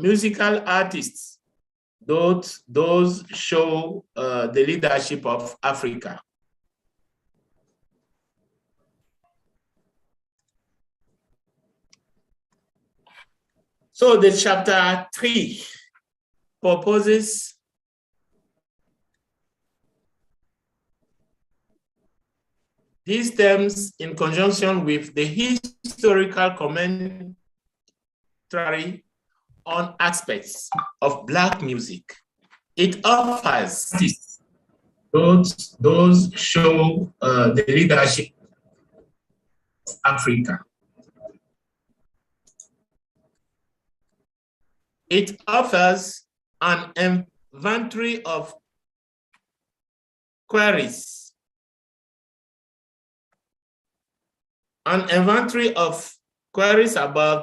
musical artists, those show the leadership of Africa. So the chapter 3 proposes these terms in conjunction with the historical commentary on aspects of Black music. It offers this. Those show the leadership of Africa. It offers an inventory of queries, about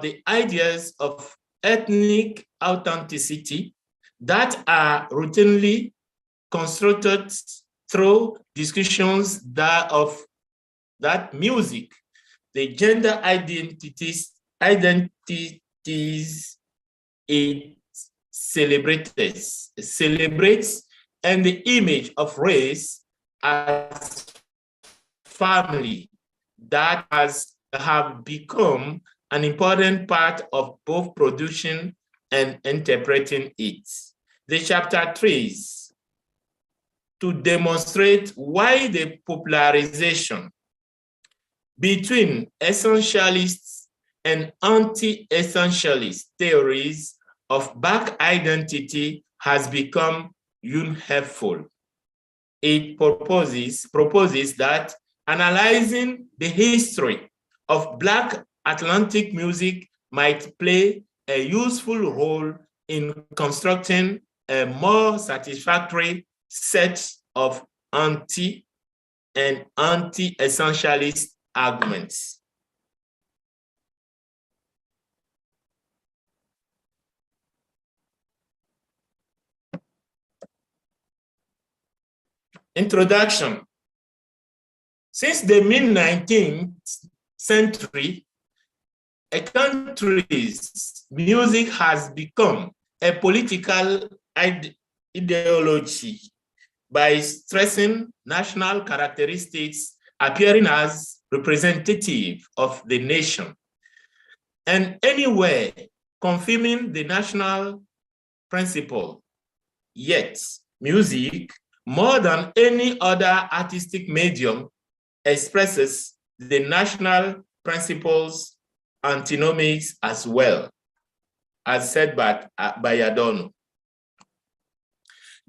the ideas of ethnic authenticity that are routinely constructed through discussions of that music, the gender identities it celebrates, and the image of race as family that have become an important part of both production and interpreting it. The chapter 3 is to demonstrate why the popularization between essentialists and anti-essentialist theories of Black identity has become unhelpful. It proposes that analyzing the history of Black Atlantic music might play a useful role in constructing a more satisfactory set of anti- and anti-essentialist arguments. Introduction. Since the mid-19th century, a country's music has become a political ideology by stressing national characteristics appearing as representative of the nation, and anywhere confirming the national principle. Yet, music, more than any other artistic medium, expresses the national principles antinomics as well, as said by Adorno.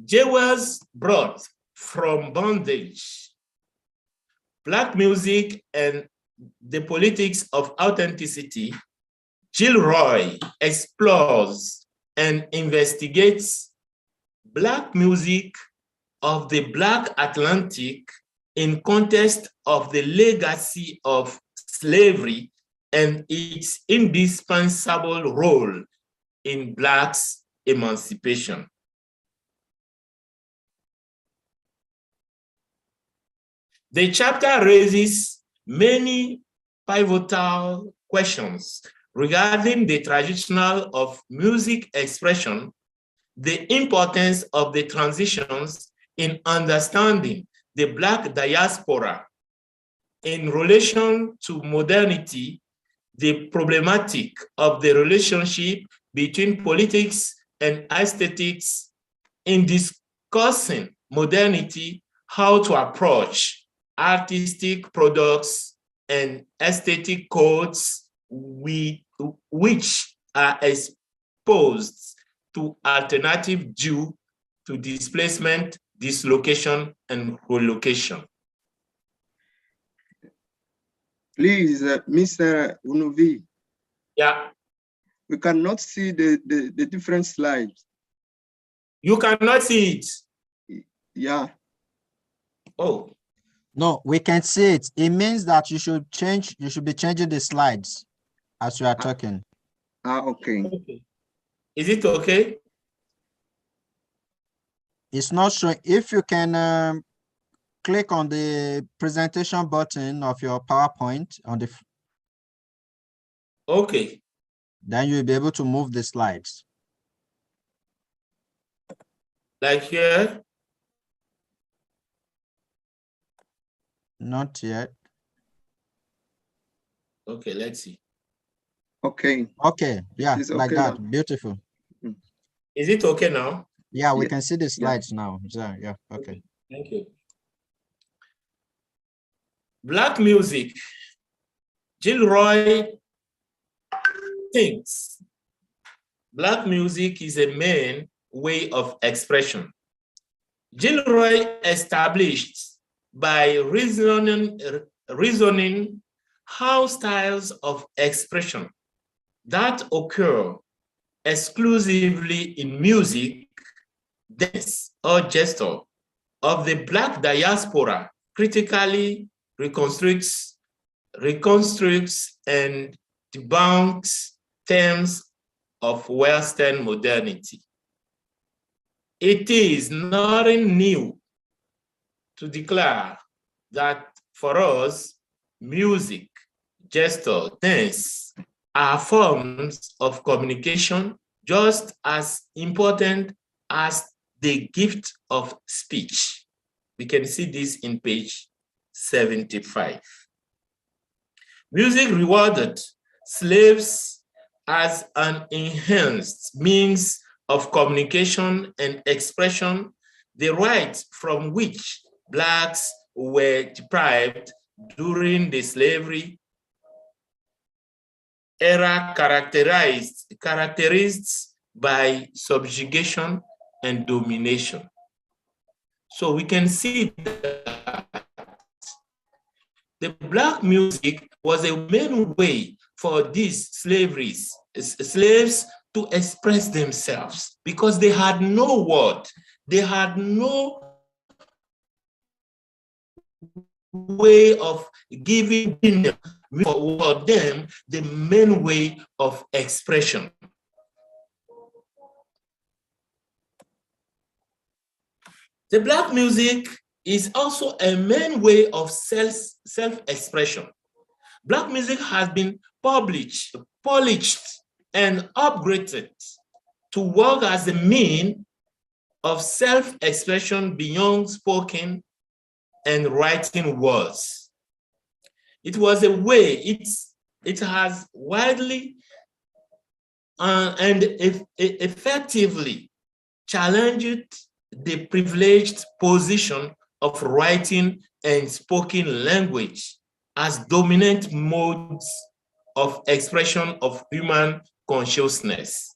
Jewels brought from bondage, Black music and the politics of authenticity, Gilroy explores and investigates Black music of the Black Atlantic in context of the legacy of slavery and its indispensable role in Blacks' emancipation. The chapter raises many pivotal questions regarding the traditional of music expression, the importance of the transitions in understanding the Black diaspora in relation to modernity, the problematic of the relationship between politics and aesthetics in discussing modernity, how to approach artistic products and aesthetic codes which are exposed to alternative due to displacement, dislocation, and relocation. Please, Mr. Unuvi. Yeah. We cannot see the different slides. You cannot see it? Yeah. Oh. No, we can see it. It means that you should be changing the slides as you are talking. Okay. Okay. Is it okay? It's not showing. If you can click on the presentation button of your PowerPoint on the. Okay. Then you'll be able to move the slides. Like here? Not yet. Okay, let's see. Okay. Okay, yeah, It's like okay that. now. Beautiful. Is it okay now? Yeah, we Yeah. can see the slides now. Yeah, okay. Thank you. Black music. Gilroy thinks Black music is a main way of expression. Gilroy established by reasoning how styles of expression that occur exclusively in music, dance, or gesture of the Black diaspora critically reconstructs and debunks terms of Western modernity. It is nothing new to declare that for us, music, gesture, dance are forms of communication just as important as the gift of speech. We can see this in page 75. Music rewarded slaves as an enhanced means of communication and expression, the right from which Blacks were deprived during the slavery era characterized by subjugation and domination. So we can see that the Black music was a main way for these slaves to express themselves because they had no word, they had no way of giving for them the main way of expression. The Black music is also a main way of self-expression. Black music has been polished, and upgraded to work as a means of self-expression beyond spoken and writing words. It was a way, it has widely and effectively challenged the privileged position of writing and spoken language as dominant modes of expression of human consciousness.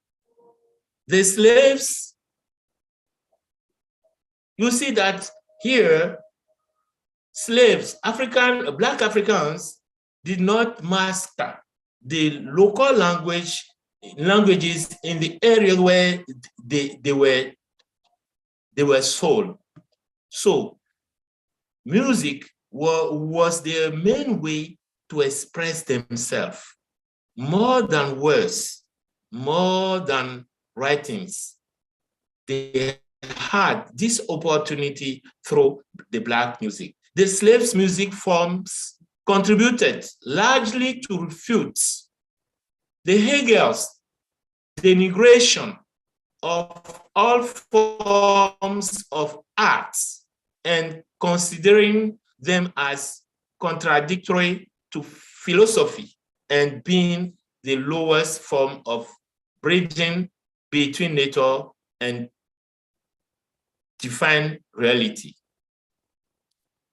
The slaves, you see that here, slaves, Black Africans did not master the local languages in the area where they were sold. So music was their main way to express themselves, more than words, more than writings. They had this opportunity through the Black music. The slaves' music forms contributed largely to refute the Hegel's denigration of all forms of arts and considering them as contradictory to philosophy and being the lowest form of bridging between nature and divine reality.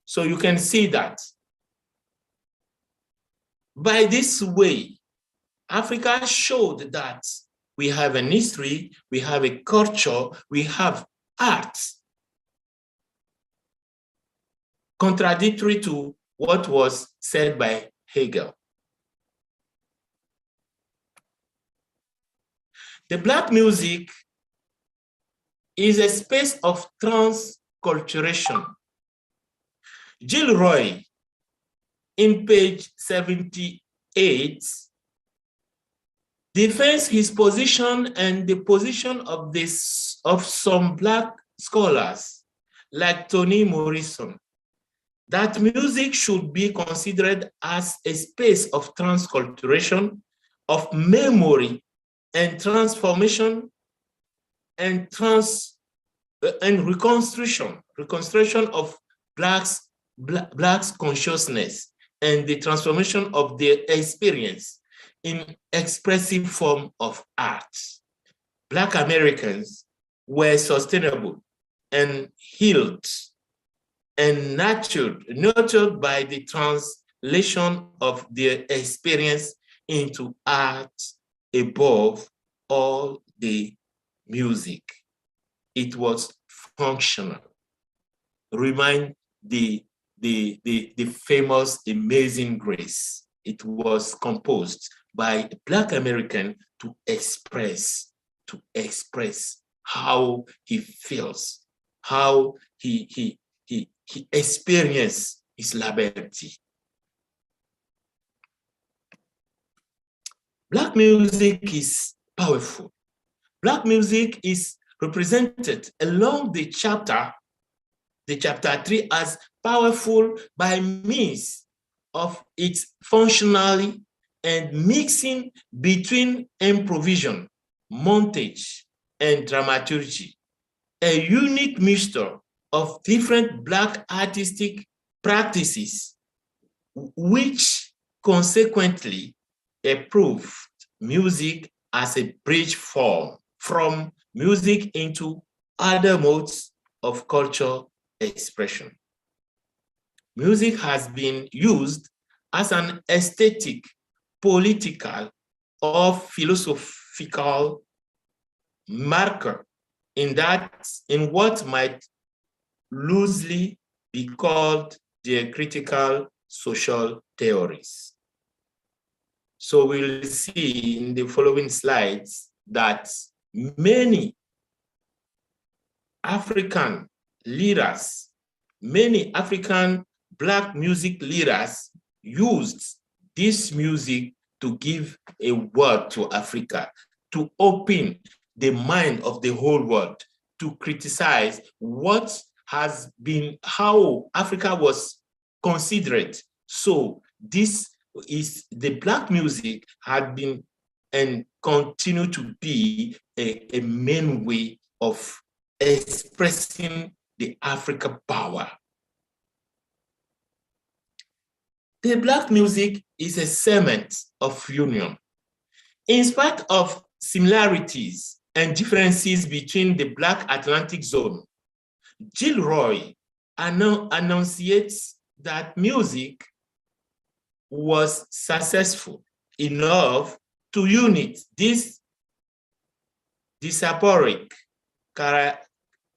So you can see that by this way, Africa showed that we have an history, we have a culture, we have art, contradictory to what was said by Hegel. The Black music is a space of transculturation. Gilroy, in page 78, defends his position and the position of some Black scholars like Toni Morrison, that music should be considered as a space of transculturation, of memory and transformation and and reconstruction of Blacks' consciousness and the transformation of their experience in expressive form of art. Black Americans were sustainable and healed and nurtured by the translation of their experience into art above all the music. It was functional. Remind the famous Amazing Grace. It was composed by a Black American to express how he feels, how he experiences his liberty. Black music is powerful. Black music is represented along the chapter 3 as powerful by means of its functionality and mixing between improvisation, montage, and dramaturgy, a unique mixture of different Black artistic practices, which consequently approved music as a bridge form from music into other modes of culture expression. Music has been used as an aesthetic, political, or philosophical marker in what might loosely be called the critical social theories. So we'll see in the following slides that many African leaders, many African Black music leaders used this music to give a word to Africa, to open the mind of the whole world, to criticize what has been, how Africa was considered. So this is the Black music had been and continue to be a main way of expressing the Africa power. The Black music is a cement of union. In spite of similarities and differences between the Black Atlantic zone, Gilroy enunciates that music was successful enough to unite these diasporic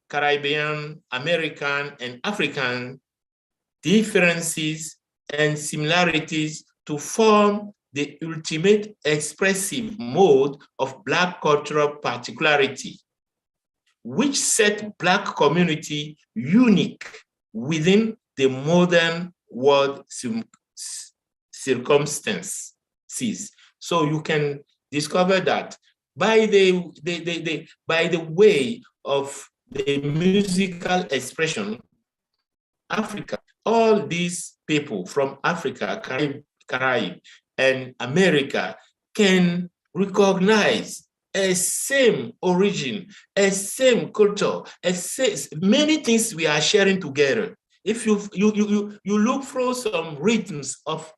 Caribbean, American, and African differences and similarities to form the ultimate expressive mode of Black cultural particularity, which set Black community unique within the modern world circumstances. So you can discover that by the way of the musical expression, Africa, all these people from Africa, Caribbean, and America can recognize a same origin, a same culture, many things we are sharing together. If you look through some rhythms of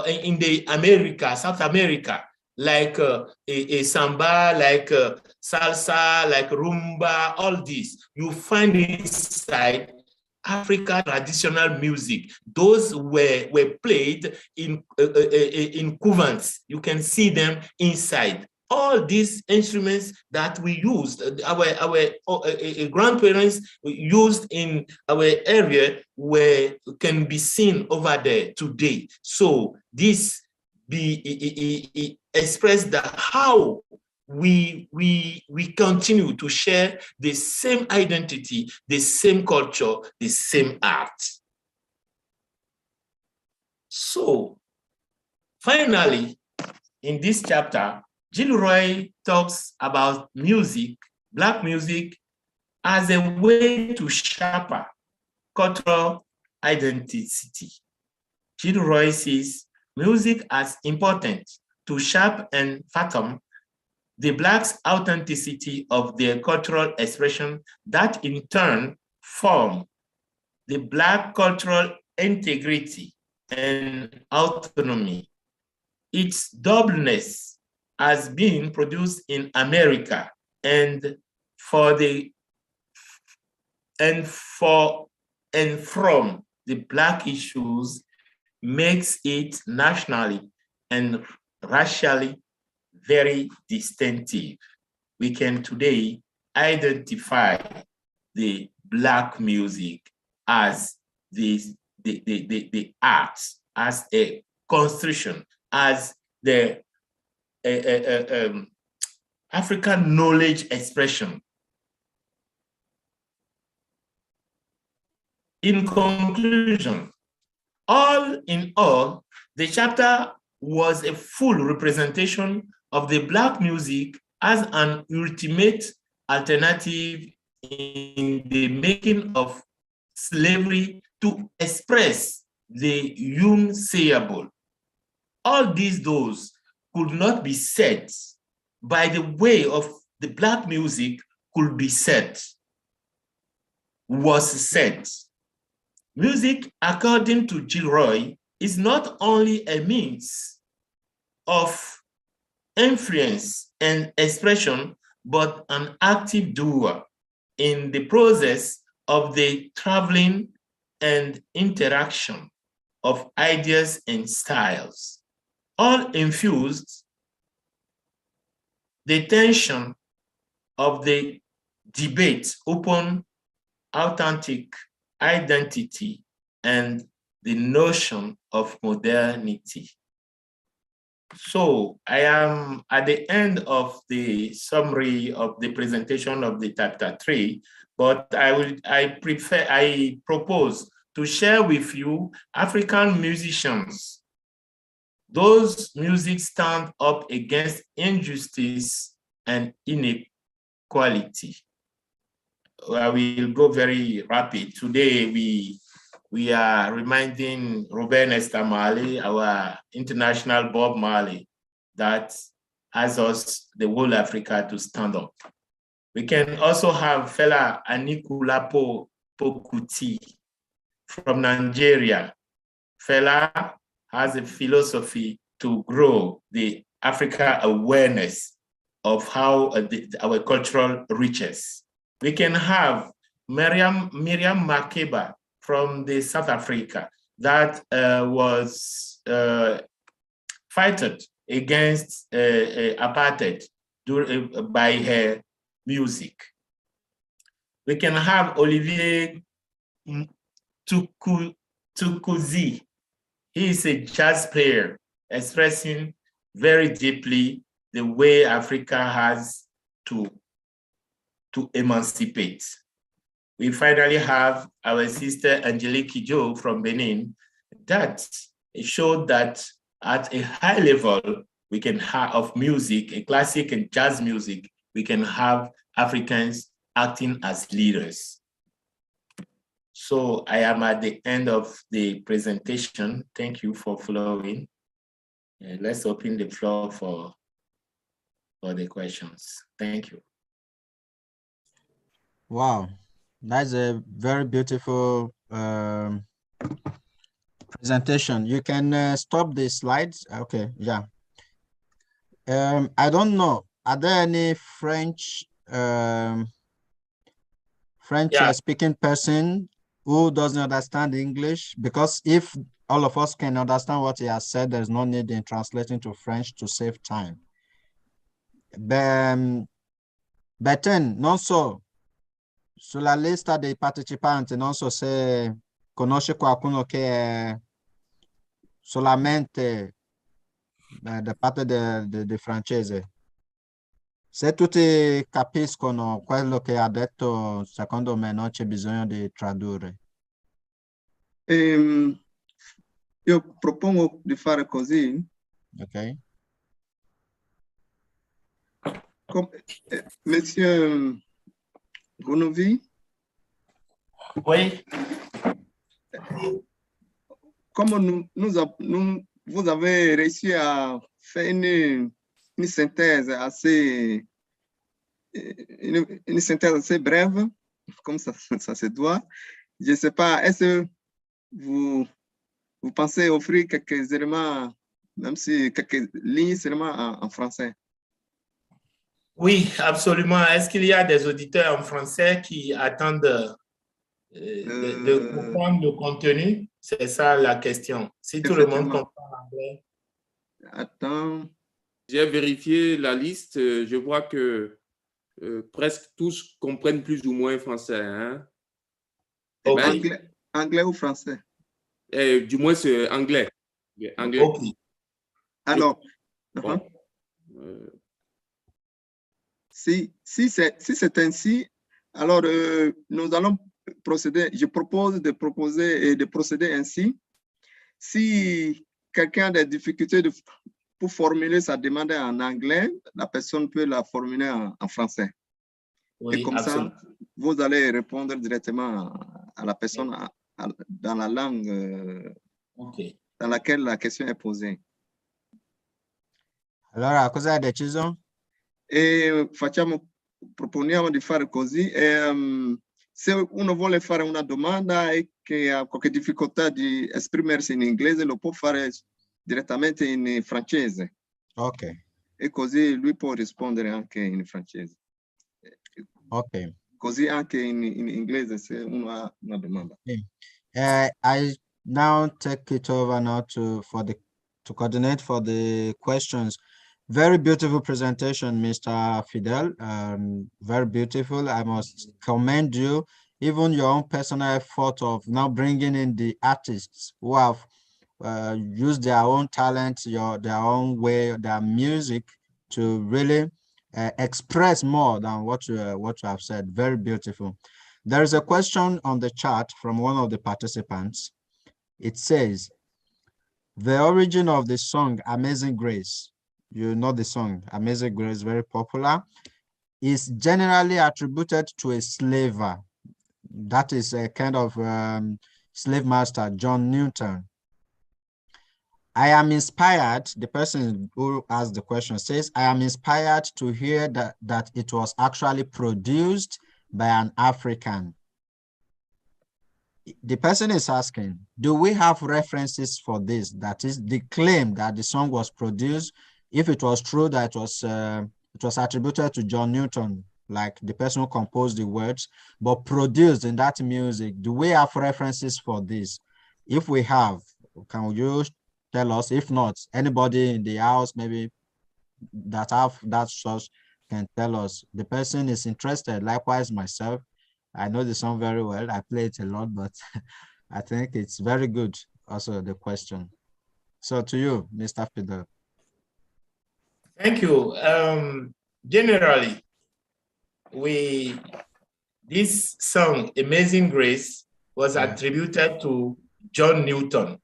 in the America, South America, like a samba, like salsa, like rumba, all this, you find inside Africa traditional music. Those were played in cuvants. You can see them inside. All these instruments that we used, our grandparents used in our area, can be seen over there today. So this express that how we continue to share the same identity, the same culture, the same art. So finally, in this chapter, Gilroy talks about music, Black music, as a way to sharpen cultural identity. Gilroy says music as important to sharp and fathom the Blacks' authenticity of their cultural expression that in turn form the Black cultural integrity and autonomy. Its doubleness has been produced in America and from the Black issues makes it nationally and racially very distinctive. We can today identify the Black music as the arts, as a construction, as the African knowledge expression. In conclusion, all in all, the chapter was a full representation of the Black music as an ultimate alternative in the making of slavery to express the unsayable. All these doors could not be set by the way of the Black music could be set, was set. Music, according to Gilroy, is not only a means of influence and expression, but an active doer in the process of the traveling and interaction of ideas and styles, all infused the tension of the debate upon authentic identity and the notion of modernity. So I am at the end of the summary of the presentation of the chapter 3, but I propose to share with you African musicians. Those music stand up against injustice and inequality. I will go very rapid. Today, we are reminding Ruben Esther Marley, our international Bob Marley, that has us, the whole Africa, to stand up. We can also have fella Anikulapo Pokuti from Nigeria. Fela has a philosophy to grow the Africa awareness of how our cultural riches. We can have Miriam Makeba from the South Africa that was fighting against apartheid by her music. We can have Olivier Tukuzi. He is a jazz player expressing very deeply the way Africa has to emancipate. We finally have our sister Angelique Kidjo from Benin that showed that at a high level, we can have of music, a classic and jazz music, we can have Africans acting as leaders. So I am at the end of the presentation. Thank you for following. Let's open the floor for the questions. Thank you. Wow, that's a very beautiful presentation. You can stop the slides. Okay, yeah. I don't know. Are there any French speaking person who doesn't understand English? Because if all of us can understand what he has said, there's no need in translating to French to save time. But then, non so, sulla lista dei partecipanti, non so se conosce qualcuno che è solamente da parte del francese. Se tutti capiscono quello che ha detto, secondo me non c'è bisogno di tradurre. Io propongo di fare così. Ok. Monsieur Gonovi? Oui. Comme vous avez réussi à faire une une synthèse assez, une synthèse assez brève, comme ça se doit. Je ne sais pas, est-ce que vous pensez offrir quelques éléments, même si quelques lignes seulement en français? Oui, absolument. Est-ce qu'il y a des auditeurs en français qui attendent de comprendre le contenu? C'est ça la question. Si tout le monde comprend l'anglais. Attends. J'ai vérifié la liste. Je vois que presque tous comprennent plus ou moins français. Hein? Okay. Anglais ou français? Du moins, c'est anglais. Anglais. Okay. Alors, bon. Si c'est ainsi, alors nous allons procéder. Je propose de proposer et de procéder ainsi. Si quelqu'un a des difficultés pour formuler sa demande en anglais, la personne peut la formuler en français. Oui, et comme absolument. ça, vous allez répondre directement à la personne dans la langue dans laquelle la question est posée. Allora, cosa hai deciso? Proponiamo di fare così. Se uno vuole fare una domanda e che ha qualche difficoltà di esprimersi in inglese, lo può fare direttamente in francese. Ok. E così lui può rispondere anche in francese. Ok. Così anche in inglese se uno ha una domanda. I now take it over now to coordinate for the questions. Very beautiful presentation, Mr. Fidel. Very beautiful. I must commend you. Even your own personal effort of now bringing in the artists who have used their own talent, their own way, their music to really express more than what you have said. Very beautiful. There is a question on the chat from one of the participants. It says, the origin of the song Amazing Grace, you know the song Amazing Grace, very popular, is generally attributed to a slaver. That is a kind of slave master, John Newton. I am inspired, the person who asked the question says, I am inspired to hear that it was actually produced by an African. The person is asking, do we have references for this? That is the claim that the song was produced, if it was true that it was attributed to John Newton, like the person who composed the words, but produced in that music. Do we have references for this? If we have, can you tell us? If not, anybody in the house maybe that have that source can tell us. The person is interested. Likewise, myself, I know the song very well. I play it a lot, but I think it's very good. Also, the question. So to you, Mr. Fidel. Thank you. Generally, this song, Amazing Grace, was attributed to John Newton.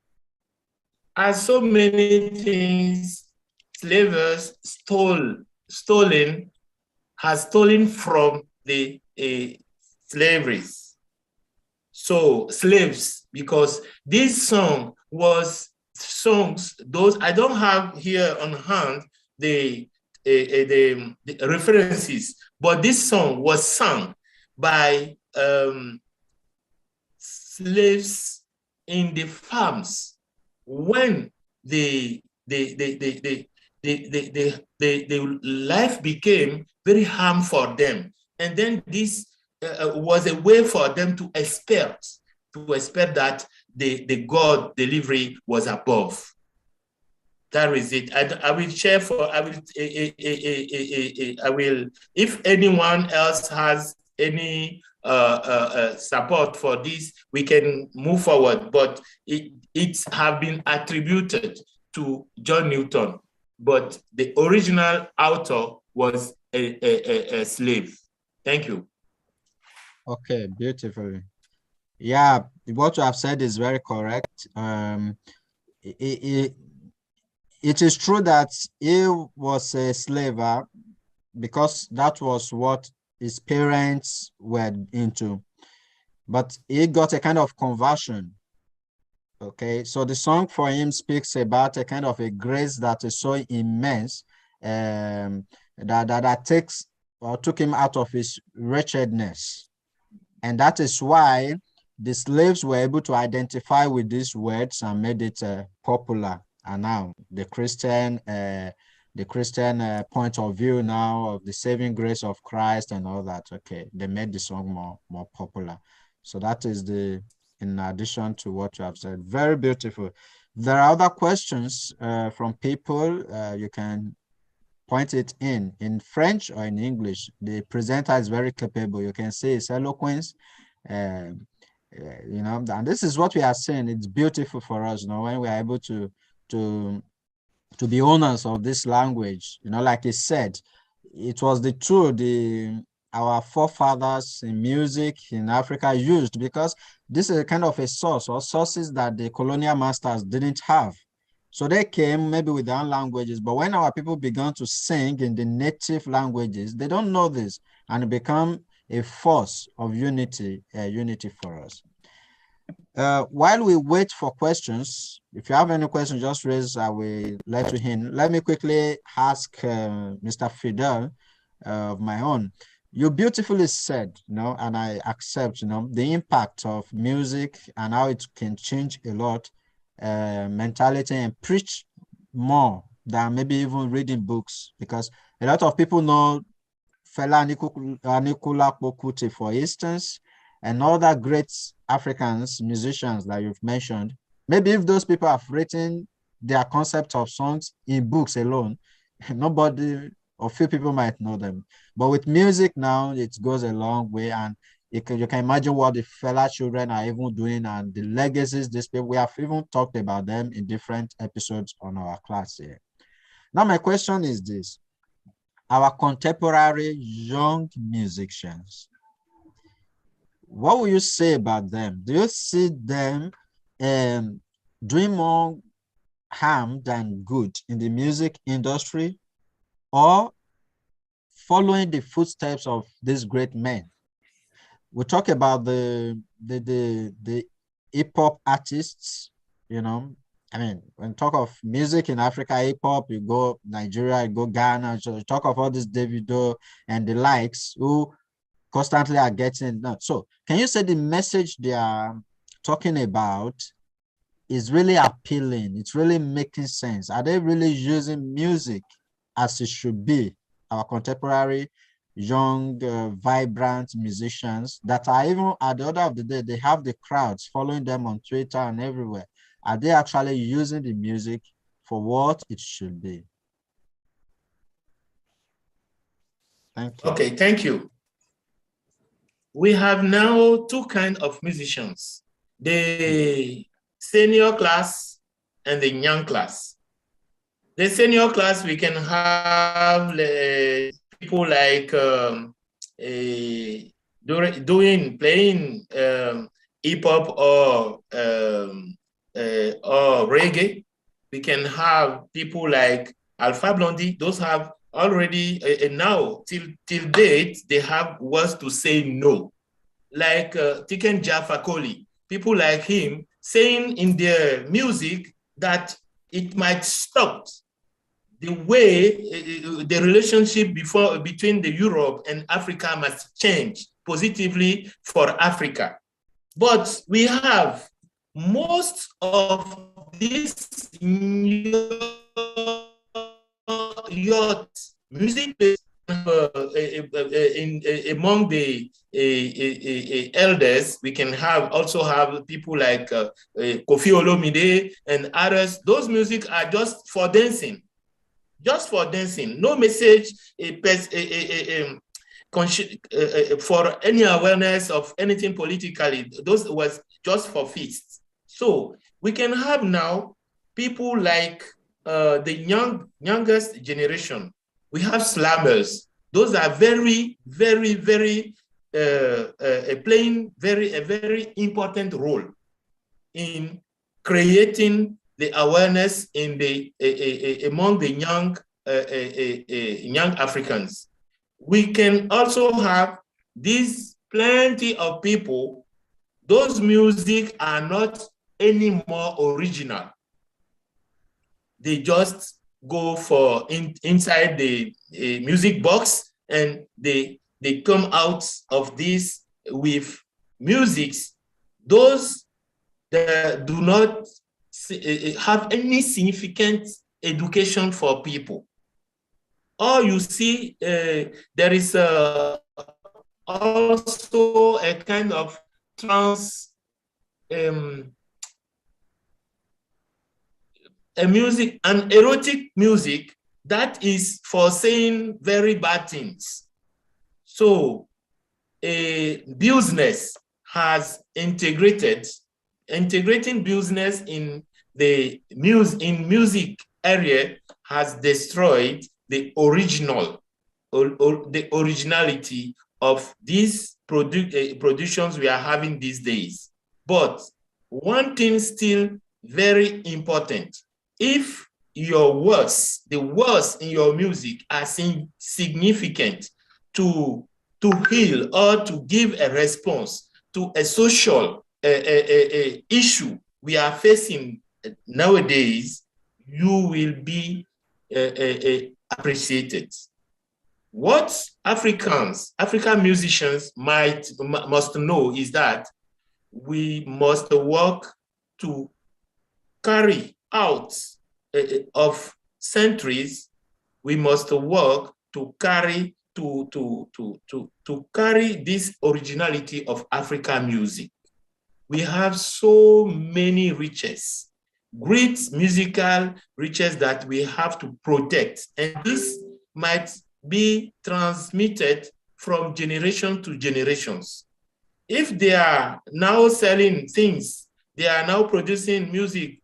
As so many things, slavers stolen from the slaveries. So slaves, because this song was songs, those I don't have here on hand the references, but this song was sung by slaves in the farms when the life became very harm for them. And then this was a way for them to expect that the God delivery was above. That is it. I will share if anyone else has any support for this, we can move forward, but it have been attributed to John Newton, but the original author was a slave. Thank you. Okay, beautiful. Yeah, what you have said is very correct. It is true that he was a slaver because that was what his parents were into, but he got a kind of conversion. Okay, so the song for him speaks about a kind of a grace that is so immense that takes or took him out of his wretchedness. And that is why the slaves were able to identify with these words and made it popular. And now the Christian point of view now of the saving grace of Christ and all that. Okay, they made the song more popular. So that is in addition to what you have said. Very beautiful. There are other questions from people. You can point it in French or in English. The presenter is very capable. You can see his eloquence. You know, and this is what we are saying. It's beautiful for us, you know, when we are able to be owners of this language. You know, like he said, it was the tool our forefathers in music in Africa used, because this is a kind of a source or sources that the colonial masters didn't have. So they came maybe with their own languages, but when our people began to sing in the native languages, they don't know this, and it become a force of unity for us. While we wait for questions, if you have any questions, just raise, I will let you in. Let me quickly ask Mr. Fidel of my own. You beautifully said, you know, and I accept, you know, the impact of music and how it can change a lot mentality and preach more than maybe even reading books, because a lot of people know Fela Anikulapo Kuti, for instance, and other great Africans, musicians that you've mentioned. Maybe if those people have written their concept of songs in books alone, nobody or few people might know them. But with music now, it goes a long way, and you can imagine what the Fela children are even doing and the legacies these people, we have even talked about them in different episodes on our class here. Now, my question is this. Our contemporary young musicians, what will you say about them? Do you see them doing more harm than good in the music industry, or following the footsteps of these great men? We talk about the hip-hop artists, you know. I mean, when talk of music in Africa, hip-hop, you go Nigeria, you go Ghana, so you talk of all this Davido and the likes who constantly are getting that. So can you say the message they are talking about is really appealing? It's really making sense. Are they really using music as it should be? Our contemporary young, vibrant musicians that are even at the end of the day, they have the crowds following them on Twitter and everywhere. Are they actually using the music for what it should be? Thank you. Okay, thank you. We have now two kinds of musicians, the senior class and the young class. The senior class, we can have people like playing hip hop or reggae. We can have people like Alpha Blondie. Those have already now till date they have words to say no, like Tiken Jah Fakoly. People like him saying in their music that it might stop the way the relationship between the Europe and Africa must change positively for Africa. But we have most of these youth music among the elders. We can also have people like Kofi Olomide and others. Those music are just for dancing. Just for dancing, no message for any awareness of anything politically. Those was just for feasts. So we can have now people like the youngest generation. We have slammers. Those are very, very, very playing a very important role in creating the awareness in among the young Africans. We can also have these plenty of people. Those music are not any more original. They just go for inside the music box, and they come out of this with musics, those that do not have any significant education for people. Or you see, there is also a kind of an erotic music that is for saying very bad things. So a business has integrating business in the music area has destroyed the originality of these productions we are having these days. But one thing still very important: if your words, the words in your music are significant to heal or to give a response to a social issue we are facing nowadays, you will be appreciated. What African musicians must know is that we must work to carry out of centuries. We must work to carry carry this originality of African music. We have so many riches, great musical riches that we have to protect, and this might be transmitted from generation to generations. If they are now selling things, they are now producing music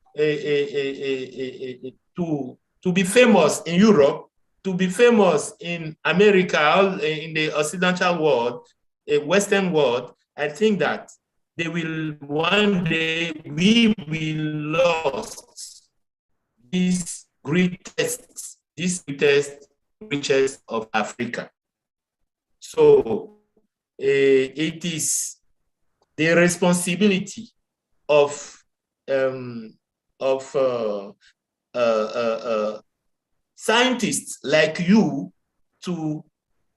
to be famous in Europe, to be famous in America, in the Occidental world, Western world, I think that they will one day, we will lose this greatest riches of Africa. So it is the responsibility of scientists like you to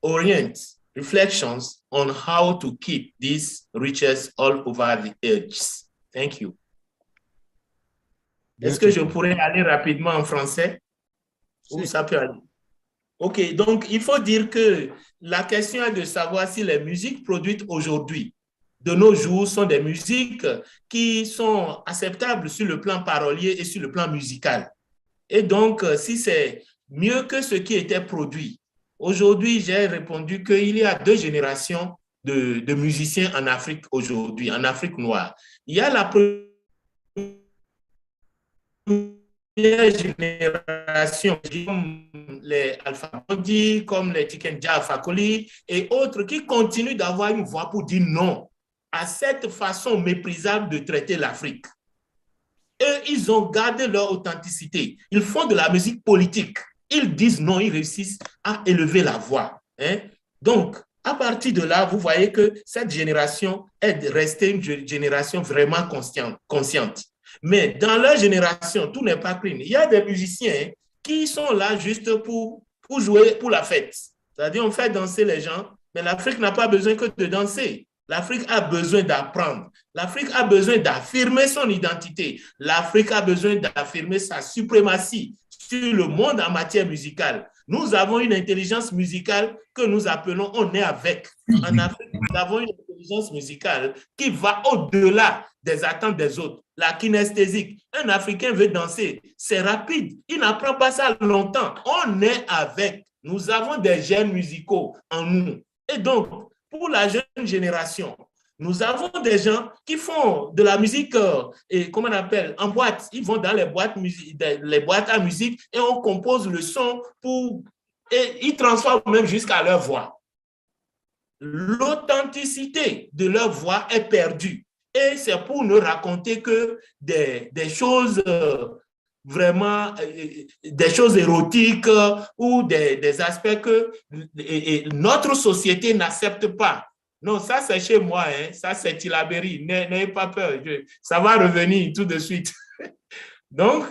orient reflections on how to keep these riches all over the edges. Thank you. Est-ce que je pourrais aller rapidement en français? Ou ça peut aller? OK, donc il faut dire que la question est de savoir si les musiques produites aujourd'hui, de nos jours, sont des musiques qui sont acceptables sur le plan parolier et sur le plan musical. Et donc, si c'est mieux que ce qui était produit. Aujourd'hui, j'ai répondu qu'il y a deux générations de musiciens en Afrique aujourd'hui, en Afrique noire. Il y a la première génération, comme les Alpha Blondy, comme les Tikenja Afakoli et autres, qui continuent d'avoir une voix pour dire non à cette façon méprisable de traiter l'Afrique. Eux, ils ont gardé leur authenticité. Ils font de la musique politique. Ils disent non, ils réussissent à élever la voix. Hein? Donc, à partir de là, vous voyez que cette génération est restée une génération vraiment consciente. Mais dans leur génération, tout n'est pas clean. Il y a des musiciens qui sont là juste pour jouer pour la fête. C'est-à-dire, on fait danser les gens, mais l'Afrique n'a pas besoin que de danser. L'Afrique a besoin d'apprendre. L'Afrique a besoin d'affirmer son identité. L'Afrique a besoin d'affirmer sa suprématie sur le monde en matière musicale. Nous avons une intelligence musicale que nous appelons on est avec. En Afrique, nous avons une intelligence musicale qui va au-delà des attentes des autres. La kinesthésique. Un Africain veut danser, c'est rapide. Il n'apprend pas ça longtemps. On est avec. Nous avons des gènes musicaux en nous. Et donc, pour la jeune génération, nous avons des gens qui font de la musique, comment on appelle, en boîte. Ils vont dans les boîtes à musique et on compose le son et ils transforment même jusqu'à leur voix. L'authenticité de leur voix est perdue. Et c'est pour ne raconter que des choses vraiment, des choses érotiques ou des aspects que notre société n'accepte pas. Non, ça c'est chez moi, hein. Ça c'est Tilaberi, n'ayez pas peur, ça va revenir tout de suite. Donc,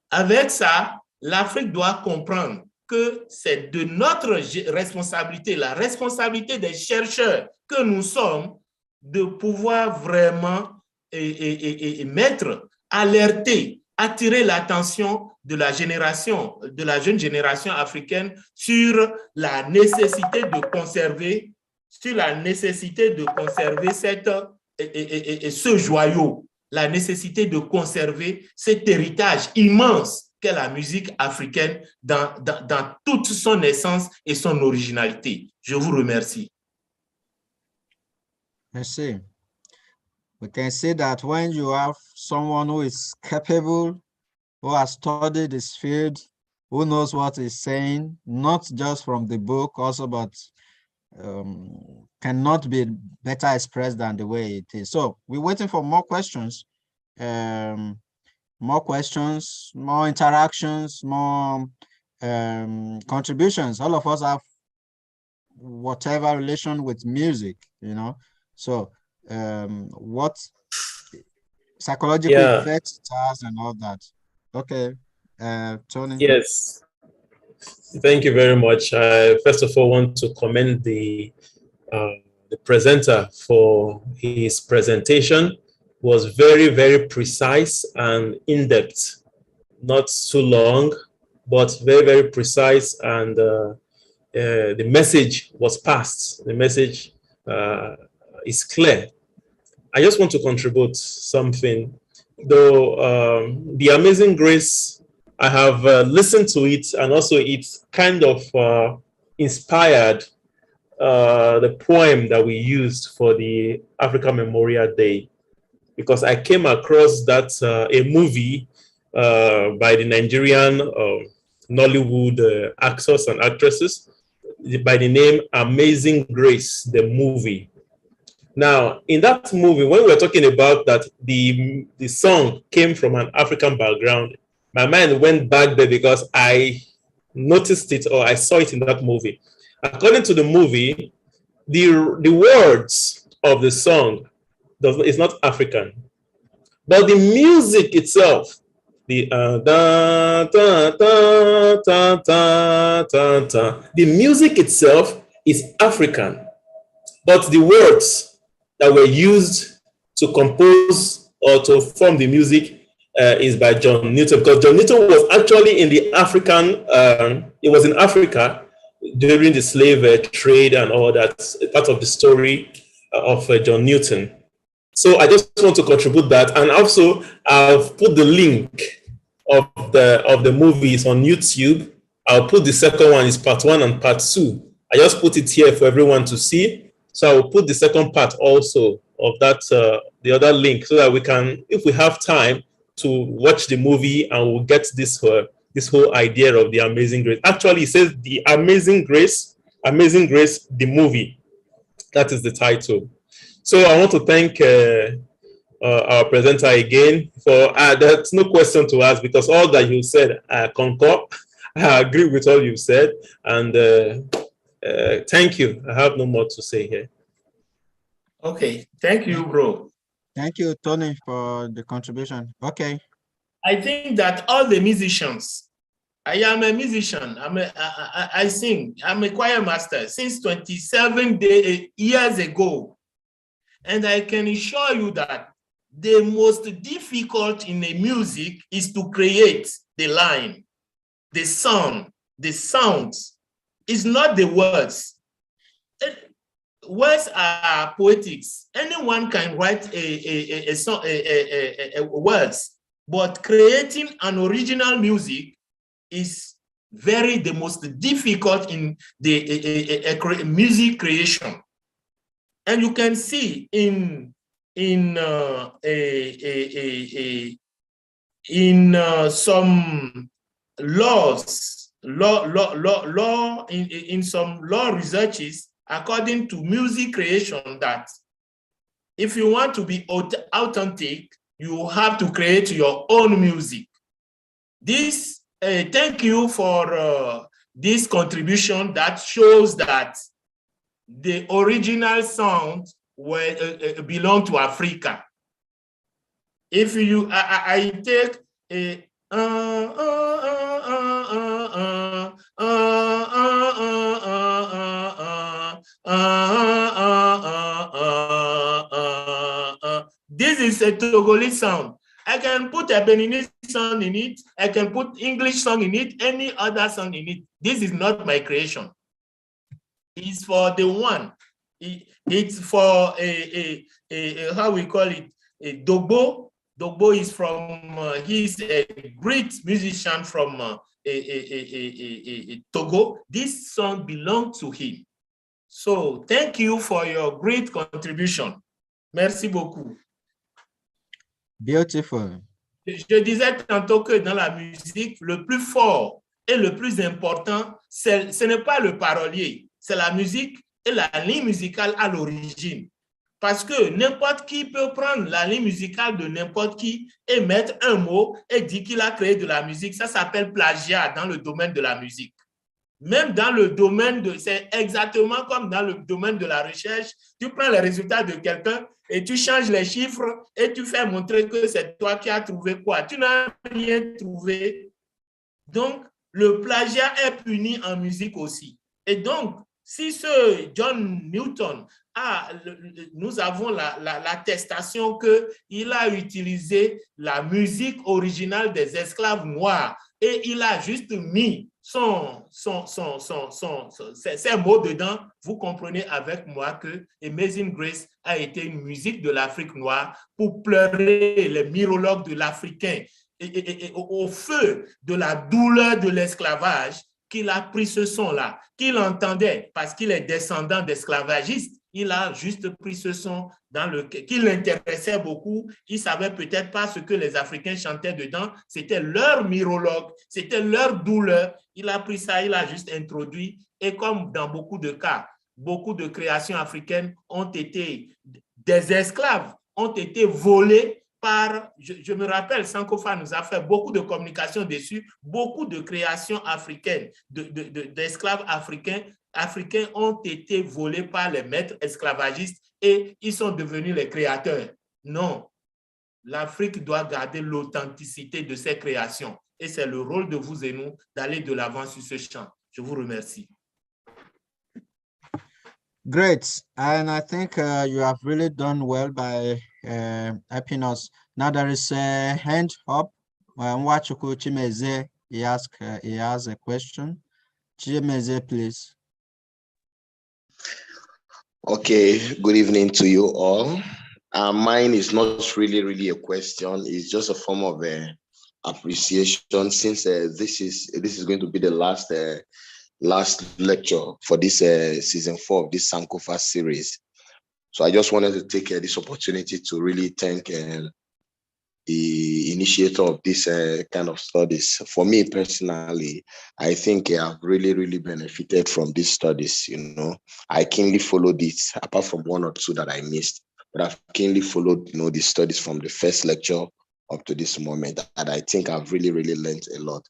avec ça, l'Afrique doit comprendre que c'est de notre responsabilité, la responsabilité des chercheurs que nous sommes, de pouvoir vraiment mettre, alerter, attirer l'attention de la génération, de la jeune génération africaine sur la nécessité de conserver, ce joyau, la nécessité de conserver cet héritage immense qu'est la musique africaine dans toute son essence et son originalité. Je vous remercie. Merci. We can see that when you have someone who is capable, who has studied this field, who knows what he's saying, not just from the book also, but cannot be better expressed than the way it is. So we're waiting for more questions, more interactions, more contributions. All of us have whatever relation with music, you know. So what psychological effects it has and all that. Okay, Tony. Yes, thank you very much. I first of all want to commend the presenter for his presentation. It was very, very precise and in-depth, not too long, but very, very precise, and the message was passed. The message is clear. I just want to contribute something. Though The Amazing Grace, I have listened to it, and also it's kind of inspired the poem that we used for the African Memorial Day, because I came across that a movie by the Nigerian Nollywood actors and actresses by the name Amazing Grace, the movie. Now, in that movie, when we were talking about that the song came from an African background, my mind went back there because I noticed it, or I saw it in that movie. According to the movie, the words of the song is not African, but the music itself, the the music itself is African, but the words that were used to compose or to form the music is by John Newton, because John Newton was actually in the African, it was in Africa during the slave trade and all that, part of the story of John Newton. So I just want to contribute that, and also I've put the link of the movies on YouTube. I'll put the second one, is part 1 and part 2. I just put it here for everyone to see. So I will put the second part also of that, the other link, so that we can, if we have time, to watch the movie and we'll get this whole idea of the Amazing Grace. Actually, it says the Amazing Grace, the movie. That is the title. So I want to thank our presenter again for, there's no question to ask, because all that you said, I concur. I agree with all you said. And thank you. I have no more to say here. Okay, thank you, bro. Thank you, Tony, for the contribution. Okay. I think that all the musicians, I am a musician, I sing, I'm a choir master since 27 years ago. And I can assure you that the most difficult in a music is to create the line, the sound, the sounds. It's not the words. Words are poetics. Anyone can write a song, words, but creating an original music is the most difficult in the music creation. And you can see in some laws, in some law researches, according to music creation, that if you want to be authentic, you have to create your own music. This, thank you for this contribution that shows that the original sound belong to Africa. If you, I take a is a Togolese sound. I can put a Beninese song in it. I can put English song in it, any other song in it. This is not my creation. It's for the one. It's for a how we call it, a Dogbo. Dogbo is from, he's a great musician from Togo. This song belongs to him. So thank you for your great contribution. Merci beaucoup. Beautiful. Je disais tantôt que dans la musique, le plus fort et le plus important, ce n'est pas le parolier, c'est la musique et la ligne musicale à l'origine. Parce que n'importe qui peut prendre la ligne musicale de n'importe qui et mettre un mot et dire qu'il a créé de la musique. Ça s'appelle plagiat dans le domaine de la musique. Même dans le domaine de... C'est exactement comme dans le domaine de la recherche. Tu prends les résultats de quelqu'un et tu changes les chiffres et tu fais montrer que c'est toi qui as trouvé quoi. Tu n'as rien trouvé. Donc, le plagiat est puni en musique aussi. Et donc, si ce John Newton nous avons l'attestation qu'il a utilisé la musique originale des esclaves noirs et il a juste mis ses mots dedans, vous comprenez avec moi que Amazing Grace a été une musique de l'Afrique noire pour pleurer les mirologues de l'Africain et au feu de la douleur de l'esclavage qu'il a pris ce son-là, qu'il entendait parce qu'il est descendant d'esclavagistes. Il a juste pris ce son qui l'intéressait beaucoup. Il ne savait peut-être pas ce que les Africains chantaient dedans. C'était leur mirologue, c'était leur douleur. Il a pris ça, il a juste introduit. Et comme dans beaucoup de cas, beaucoup de créations africaines ont été des esclaves, ont été volés par, je me rappelle, Sankofa nous a fait beaucoup de communication dessus, beaucoup de créations africaines, d'esclaves africains ont été volés par les maîtres esclavagistes et ils sont devenus les créateurs. Non, l'Afrique doit garder l'authenticité de ses créations et c'est le rôle de vous et nous d'aller de l'avant sur ce champ. Je vous remercie. Great, and I think you have really done well by helping us. Now there is a hand up. Nwachuku Chimeze, he has a question. Chimeze, please. Okay, good evening to you all. Mine is not really a question. It's just a form of appreciation since this is going to be the last lecture for this season 4 of this Sankofa series. So I just wanted to take this opportunity to really thank the initiator of this kind of studies. For me personally, I think I've really benefited from these studies. You know, I keenly followed it, apart from 1 or 2 that I missed, but I've keenly followed, you know, the studies from the first lecture up to this moment, and I think I've really learned a lot.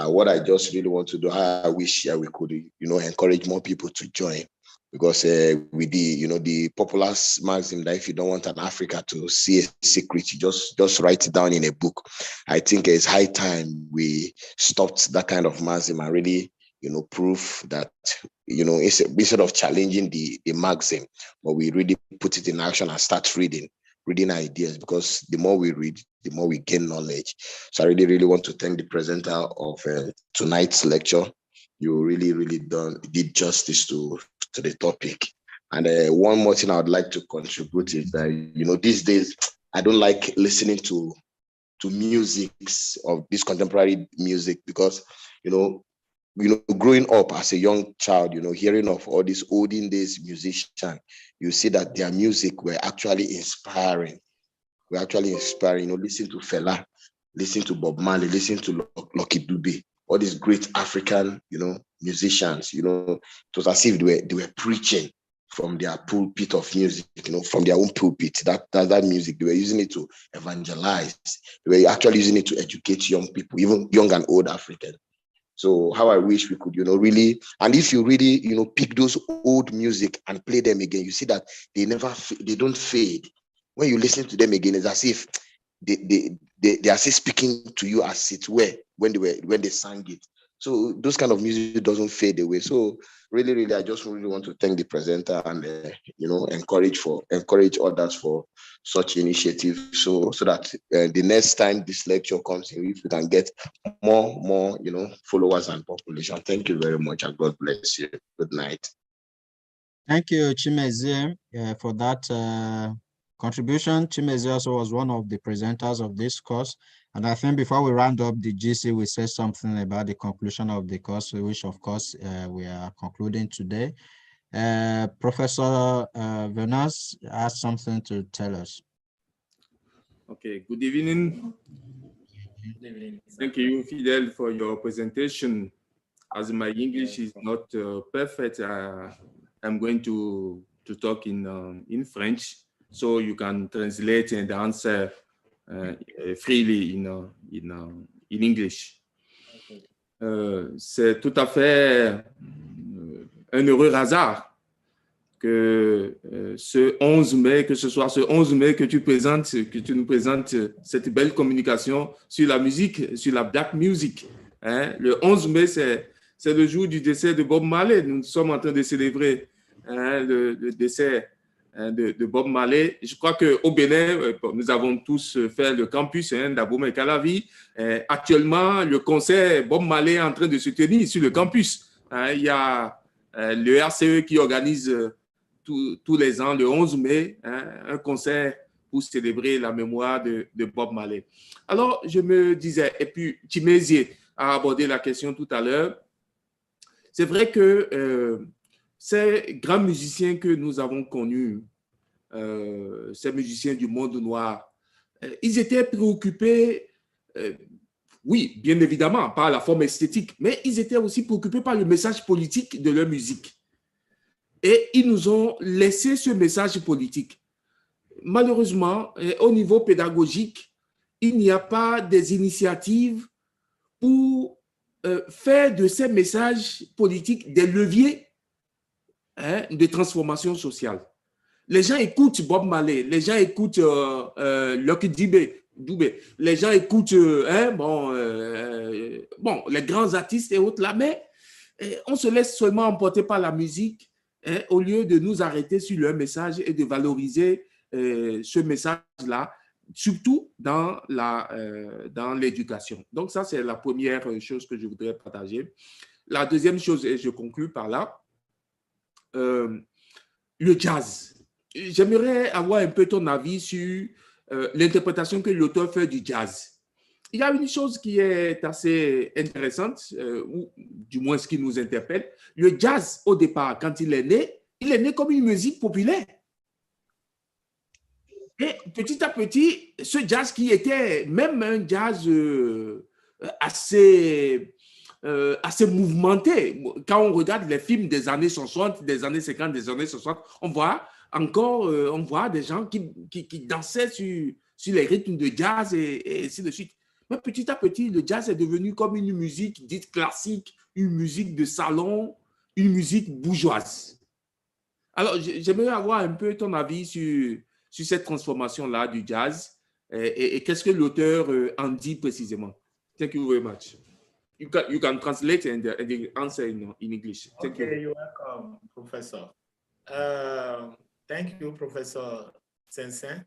What I just really want to do, I wish we could, you know, encourage more people to join, because with the, you know, the popular maxim that if you don't want an Africa to see a secret, you just write it down in a book. I think it's high time we stopped that kind of maxim and really, you know, prove that, you know, instead of challenging the maxim, but we really put it in action and start reading ideas, because the more we read, the more we gain knowledge. So I really want to thank the presenter of tonight's lecture. You really did justice to the topic. And one more thing I would like to contribute is that, you know, these days I don't like listening to music of this contemporary music, because you know, growing up as a young child, you know, hearing of all these olden days musicians, you see that their music were actually inspiring. You know, listen to Fela, listen to Bob Marley, listen to Lucky Dube, all these great African, you know, musicians. You know, it was as if they were preaching from their pulpit of music, you know, from their own pulpit. That music, they were using it to evangelize. They were actually using it to educate young people, even young and old Africans. So how I wish we could, you know, really, and if you really, you know, pick those old music and play them again, you see that they don't fade. When you listen to them again, it's as if they are still speaking to you as it were when they sang it. So those kind of music doesn't fade away. So really, I just really want to thank the presenter and encourage others for such initiatives. So that the next time this lecture comes in, if we can get more followers and population. Thank you very much, and God bless you. Good night. Thank you, Chimezie, for that contribution. Chimezie also was one of the presenters of this course. And I think before we round up the GC, we say something about the conclusion of the course, which of course we are concluding today. Professor Venus has something to tell us. Okay, good evening. Good evening. Thank you, Fidel, for your presentation. As my English is not perfect, I'm going to talk in French, so you can translate and answer freely in English. C'est tout à fait un heureux hasard que ce 11 mai, que ce soit ce 11 mai que tu nous présentes cette belle communication sur la musique, sur la black music. Hein? Le 11 mai, c'est le jour du décès de Bob Marley. Nous sommes en train de célébrer le décès de Bob Marley. Je crois qu'au Bénin, nous avons tous fait le campus d'Aboum et Calavi. Actuellement, le concert Bob Marley est en train de se tenir sur le campus. Il y a le RCE qui organise tous les ans, le 11 mai, un concert pour célébrer la mémoire de Bob Marley. Alors, je me disais, et puis Chimezie a abordé la question tout à l'heure, c'est vrai que ces grands musiciens que nous avons connus, ces musiciens du monde noir, ils étaient préoccupés, oui, bien évidemment, par la forme esthétique, mais ils étaient aussi préoccupés par le message politique de leur musique. Et ils nous ont laissé ce message politique. Malheureusement, au niveau pédagogique, il n'y a pas des initiatives pour faire de ces messages politiques des leviers de transformation sociale. Les gens écoutent Bob Marley, les gens écoutent Lucky Dubé, les gens écoutent les grands artistes et autres là, mais on se laisse seulement emporter par la musique au lieu de nous arrêter sur leur message et de valoriser ce message-là, surtout dans l'éducation. Donc ça, c'est la première chose que je voudrais partager. La deuxième chose, et je conclue par là, le jazz. J'aimerais avoir un peu ton avis sur l'interprétation que l'auteur fait du jazz. Il y a une chose qui est assez intéressante, ou du moins ce qui nous interpelle. Le jazz, au départ, quand il est né comme une musique populaire. Et petit à petit, ce jazz qui était même un jazz assez mouvementé. Quand on regarde les films des années 60, des années 50, des années 60, on voit des gens qui dansaient sur les rythmes de jazz et ainsi de suite. Mais petit à petit, le jazz est devenu comme une musique dite classique, une musique de salon, une musique bourgeoise. Alors, j'aimerais avoir un peu ton avis sur cette transformation-là du jazz et qu'est-ce que l'auteur en dit précisément. Thank you very much. You can translate and answer in English. Thank you. You're welcome, Professor. Thank you, Professor Sensen.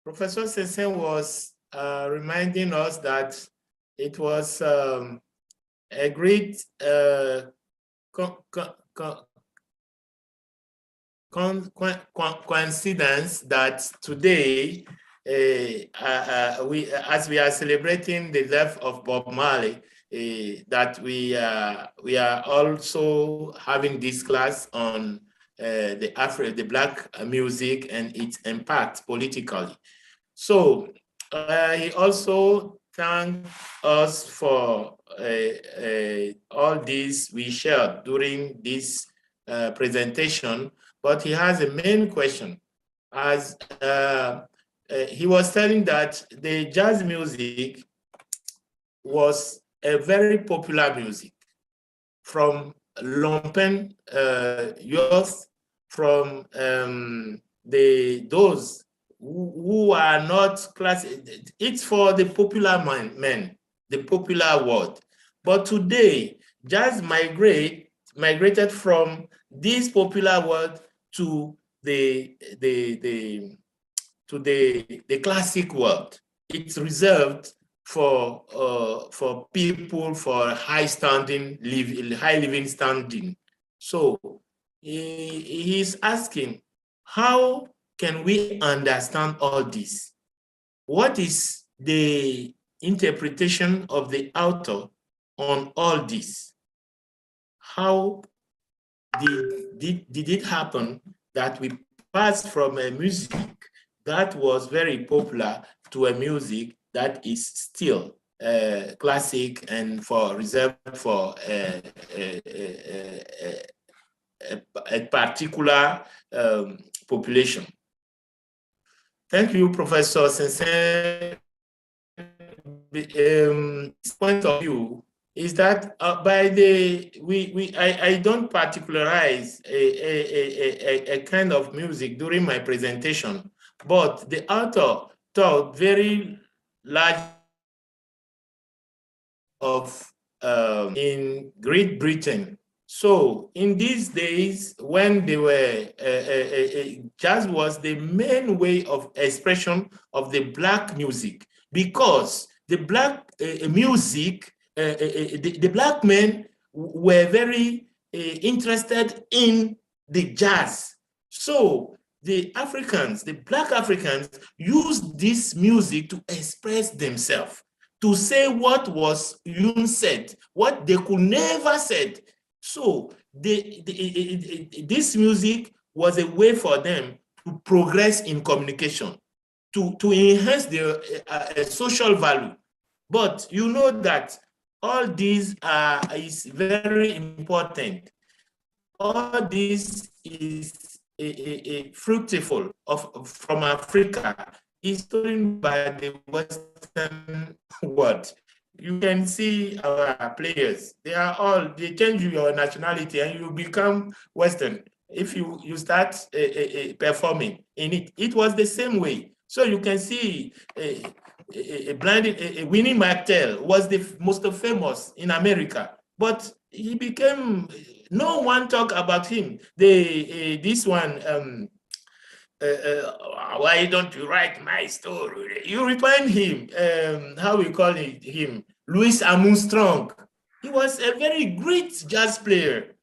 Professor Sensen was reminding us that it was a great coincidence that today, as we are celebrating the death of Bob Marley, that we are also having this class on the Black music and its impact politically. So he also thanked us for all this we shared during this presentation, but he has a main question. As he was telling that the jazz music was a very popular music from lumpen youth, from those who are not class. It's for the popular men, the popular world. But today, jazz migrated from this popular world to the classic world. It's reserved for people for high living standing. So he's asking, how can we understand all this? What is the interpretation of the author on all this? How did it happen that we passed from a music that was very popular to a music that is still classic and reserved for a particular population? Thank you, Professor Sensei. Point of view is that I don't particularize a kind of music during my presentation, but the author taught very large of in Great Britain. So in these days, when they were jazz was the main way of expression of the Black music, because the Black music, the Black men were very interested in the jazz. So the Africans, the Black Africans, used this music to express themselves, to say what was unsaid, what they could never said. So this music was a way for them to progress in communication, to enhance their social value. But you know that all these is very important. All this is fruitful from Africa, is stolen by the Western world. You can see our players, they change your nationality and you become Western. If you start performing in it, it was the same way. So you can see Winnie McTell was the most famous in America, but he became, no one talk about him. This one, why don't you write my story? You remind him, how we call him, Louis Armstrong. He was a very great jazz player.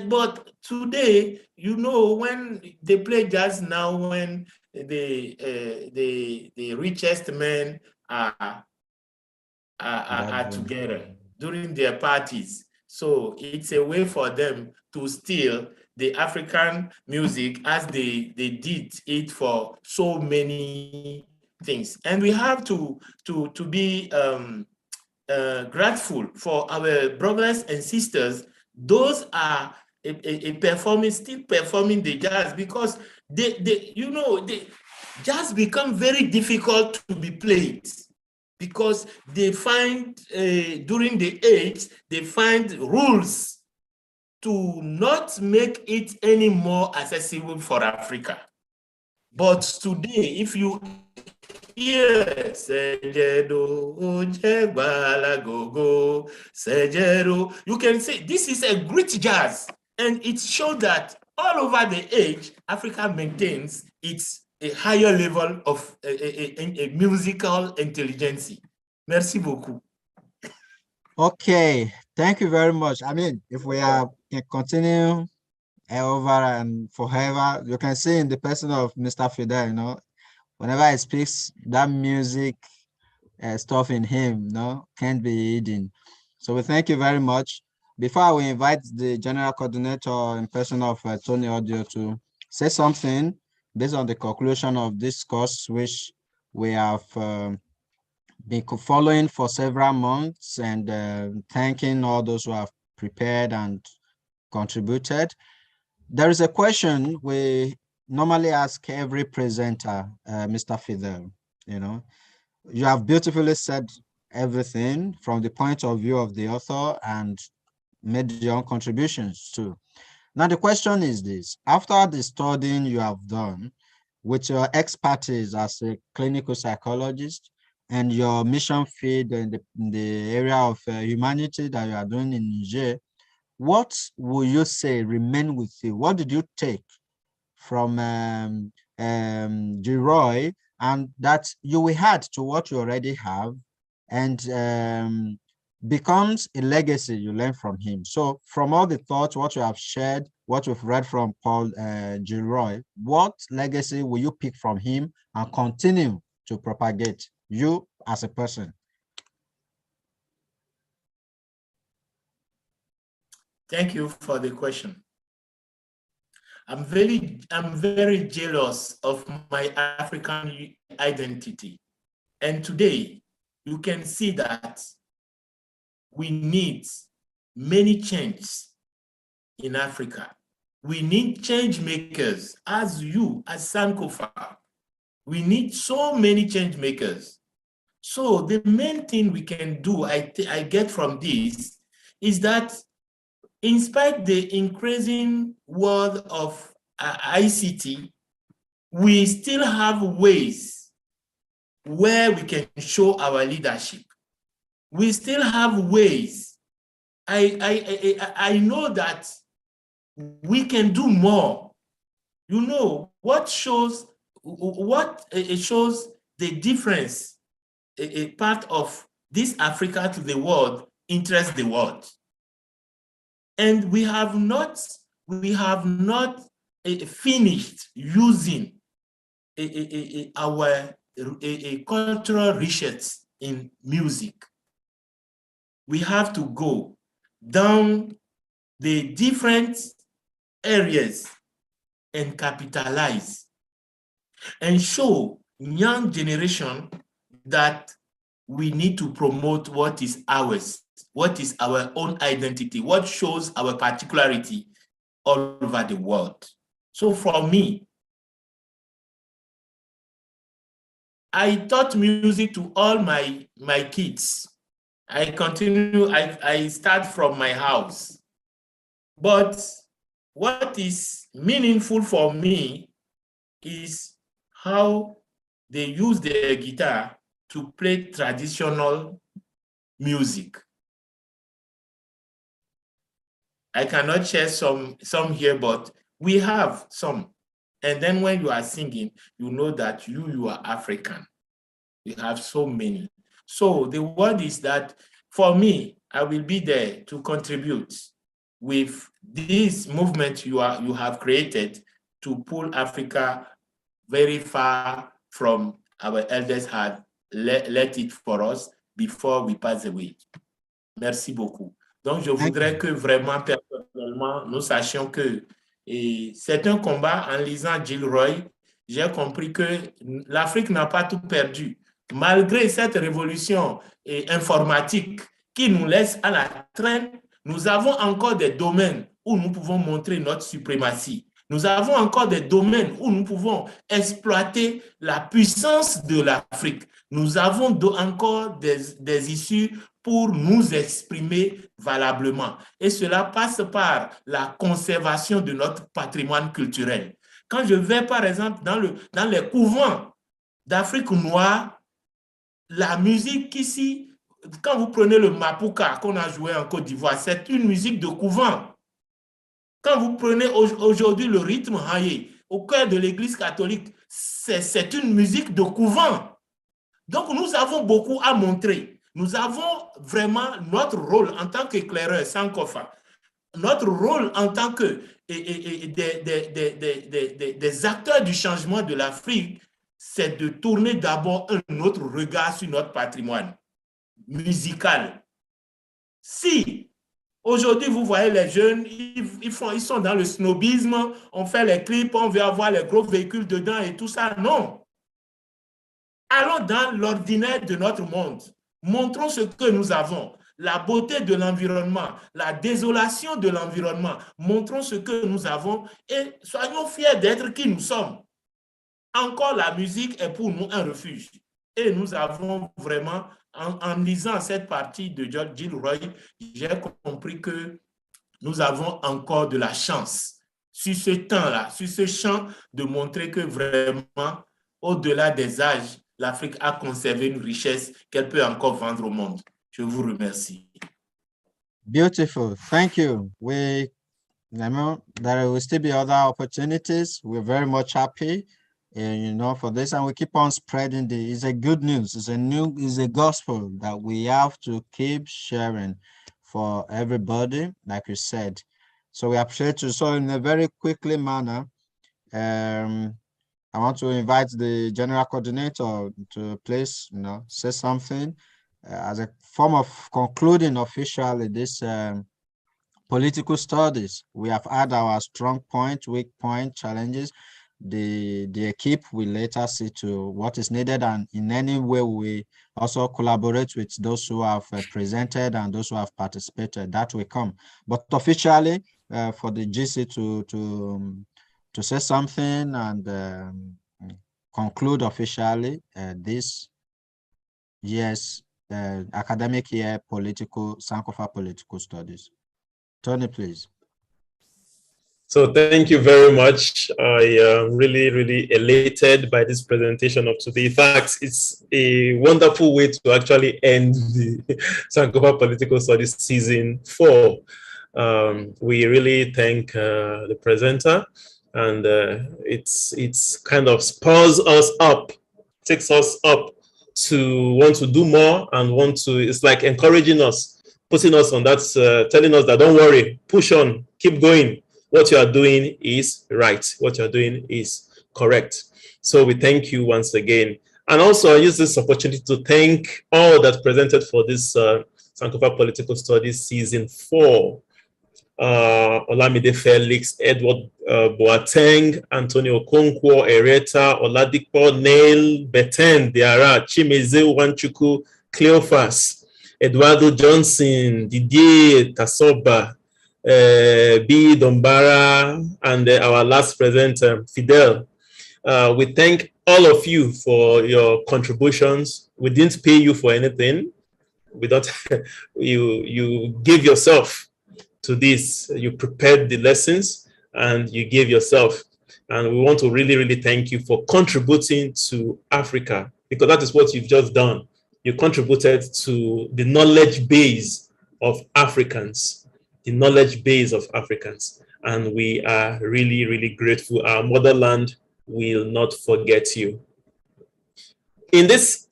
But today, you know, when they play jazz now, when the richest men are together during their parties. So it's a way for them to steal the African music as they did it for so many things. And we have to be grateful for our brothers and sisters. Those are still performing the jazz, because the jazz become very difficult to be played, because they find during the age, they find rules to not make it any more accessible for Africa. But today, if you hear you can say this is a great jazz, and it shows that all over the age, Africa maintains its a higher level of a musical intelligence. Merci beaucoup. Okay, thank you very much. I mean, if we can continue over and forever, you can see in the person of Mr. Fidel, you know, whenever he speaks, that music stuff in him, can't be hidden. So we thank you very much. Before we invite the general coordinator in person of Tony Audio to say something based on the conclusion of this course, which we have been following for several months, and thanking all those who have prepared and contributed. There is a question we normally ask every presenter, Mr. Fidel. You have beautifully said everything from the point of view of the author and made your own contributions too. Now, the question is this: after the studying you have done with your expertise as a clinical psychologist and your mission field in the area of humanity that you are doing in Niger, what will you say remain with you? What did you take from Giroy, and that you will add to what you already have, and becomes a legacy you learn from him? So from all the thoughts, what you have shared, what we've read from Paul Giroy, what legacy will you pick from him and continue to propagate, you as a person? Thank you for the question. I'm very jealous of my African identity. And today, you can see that we need many changes in Africa. We need change makers, as you, as Sankofa. We need so many change makers. So the main thing we can do, I get from this, is that in spite the increasing world of ICT, we still have ways where we can show our leadership. We still have ways. I know that we can do more. You know, what shows the difference, a part of this Africa to the world interests the world. And we have not finished using our cultural riches in music. We have to go down the different areas and capitalize and show young generation that we need to promote what is ours, what is our own identity, what shows our particularity all over the world. So for me, I taught music to all my kids. I start from my house. But what is meaningful for me is how they use their guitar to play traditional music. I cannot share some here, but we have some. And then when you are singing, you know that you are African. We have so many. So the word is that for me, I will be there to contribute with this movement you have created to pull Africa very far from our elders had let it for us before we pass away. Merci beaucoup. Donc, je voudrais que vraiment, personnellement, nous sachions que c'est un combat. En lisant Gilroy, j'ai compris que l'Afrique n'a pas tout perdu. Malgré cette révolution informatique qui nous laisse à la traîne, nous avons encore des domaines où nous pouvons montrer notre suprématie. Nous avons encore des domaines où nous pouvons exploiter la puissance de l'Afrique. Nous avons encore des issues pour nous exprimer valablement. Et cela passe par la conservation de notre patrimoine culturel. Quand je vais, par exemple, dans les couvents d'Afrique noire, la musique ici, quand vous prenez le mapuka qu'on a joué en Côte d'Ivoire, c'est une musique de couvent. Quand vous prenez aujourd'hui le rythme haïe au cœur de l'Église catholique, c'est une musique de couvent. Donc, nous avons beaucoup à montrer. Nous avons vraiment notre rôle en tant qu'éclaireur, Sankofa, notre rôle en tant que des acteurs du changement de l'Afrique, c'est de tourner d'abord un autre regard sur notre patrimoine musical. Si aujourd'hui, vous voyez les jeunes, ils sont dans le snobisme, on fait les clips, on veut avoir les gros véhicules dedans et tout ça. Non. Allons dans l'ordinaire de notre monde. Montrons ce que nous avons. La beauté de l'environnement, la désolation de l'environnement. Montrons ce que nous avons et soyons fiers d'être qui nous sommes. Encore, la musique est pour nous un refuge. Et nous avons vraiment, en lisant cette partie de Gilroy, j'ai compris que nous avons encore de la chance sur ce temps-là, sur ce champ, de montrer que vraiment, au-delà des âges, l'Afrique a conservé une richesse qu'elle peut encore vendre au monde. Je vous remercie. Beautiful. Thank you. I know there will still be other opportunities. We're very much happy, for this, and we keep on spreading it's a good news. It's a gospel that we have to keep sharing for everybody, like you said. So we appreciate you. So in a very quickly manner, I want to invite the general coordinator to please, say something as a form of concluding officially this political studies. We have had our strong point, weak point, challenges. The equipe will later see to what is needed, and in any way we also collaborate with those who have presented and those who have participated. That will come. But officially, for the GC to say something and conclude officially this year's academic year Sankofa political studies. Tony, please. So thank you very much. I am really, really elated by this presentation of today. In fact, it's a wonderful way to actually end the Sankofa Political Studies Season 4. We really thank the presenter, and it's kind of spurs us up, takes us up to want to do more and it's like encouraging us, putting us on that, telling us that don't worry, push on, keep going. What you are doing is right. What you are doing is correct. So we thank you once again. And also I use this opportunity to thank all that presented for this Sankofa Political Studies Season 4. Olamide Felix, Edward Boateng, Antonio Okonkwo, Ereta, Oladipo, Neil, Beten, Diara, Chimeze Wanchuku, Cleophas, Eduardo Johnson, Didier Tasoba, B. Dombara, and our last presenter, Fidel. We thank all of you for your contributions. We didn't pay you for anything. We don't. You gave yourself to this. You prepared the lessons and you gave yourself. And we want to really, really thank you for contributing to Africa, because that is what you've just done. You contributed to the knowledge base of Africans. The knowledge base of Africans. And we are really, really grateful. Our motherland will not forget you. In this